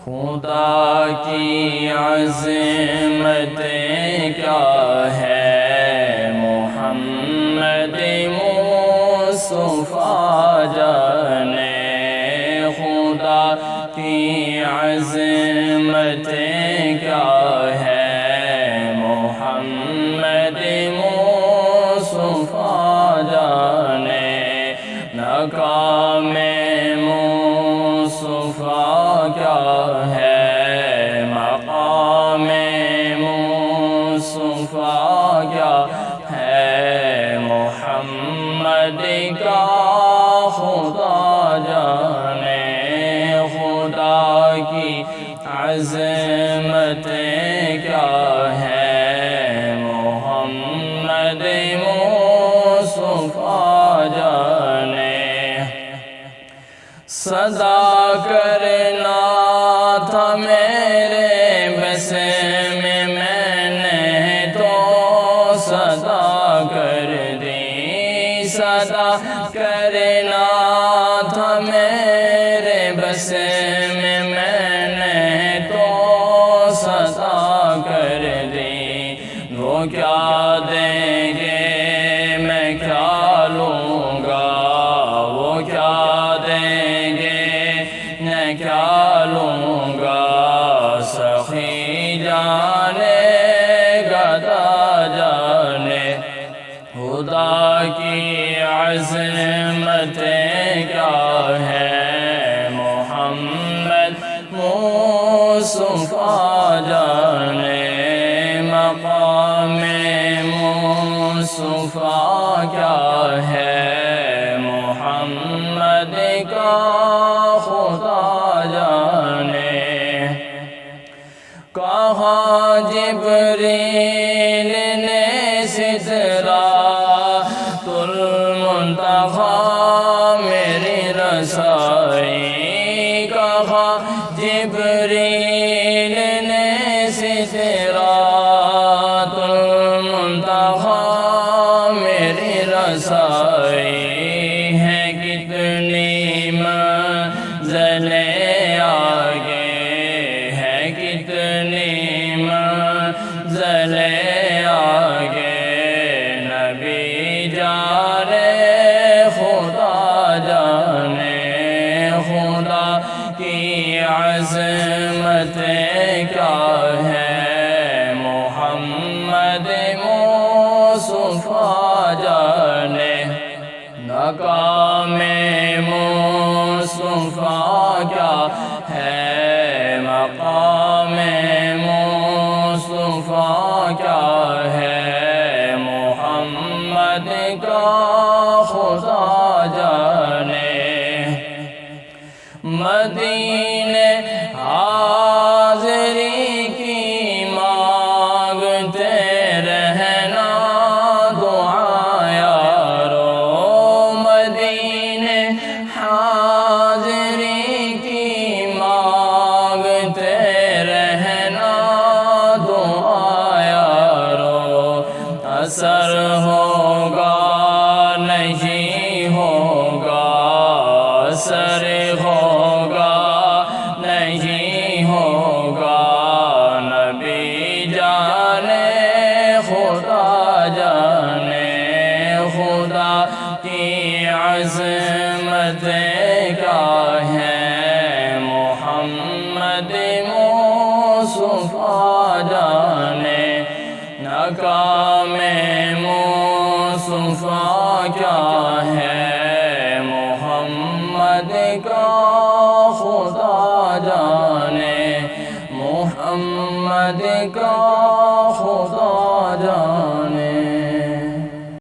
خدا کی عظمت کیا ہے، محمد مصطفیٰ جانے، خدا کی عظمت کیا ہے، محمد مصطفیٰ جانے، ناکام مصطفیٰ کیا ہے، مقام مصطفیٰ کیا ہے، محمد کا خدا جانے، خدا کی عظمت کیا ہے، محمد مصطفیٰ جانے، صدا کرنا تھا میرے بس میں نے تو صدا کر دی، صدا کرنا تھا میرے بس میں نے تو صدا کر دی، وہ کیا دیں گے میں کیا لوں گا، وہ کیا دیں گے میں کیا لوں گا، سخی جانے گدا جانے، خدا کی عظمت کیا ہے، محمد مصطفیٰ جانے، مقام مصطفیٰ کیا ہے، محمد کا خدا جانے، کہاں جبریل نے سدرۃ المنتہیٰ میری رسائی، کہاں جبریل نے سدرۃ المنتہیٰ میری رسائی، ہے کتنی منزلیں آگے، ہے کتنی منزلیں آگے، نبی جانے خدا جانے، خدا کی عظمت کیا ہے، محمد مصطفیٰ جانے، ناکام مصطفیٰ کیا ہے، مقام مصطفیٰ کیا ہے، محمد کا خدا جانے، مدینے حاضری کی مانگتے رہنا دعا یارو، مدینے حاضری کی مانگتے رہنا دعا یارو، اثر ہوگا نہیں ہوگا، اثر ہوگا نہیں ہوگا، نبی جانے خدا جانے، خدا کی عظمت کیا ہے، محمد مصطفیٰ جانے، ناکام مصطفیٰ کیا ہے، محمد کا خدا جانے، محمد کا خدا جانے۔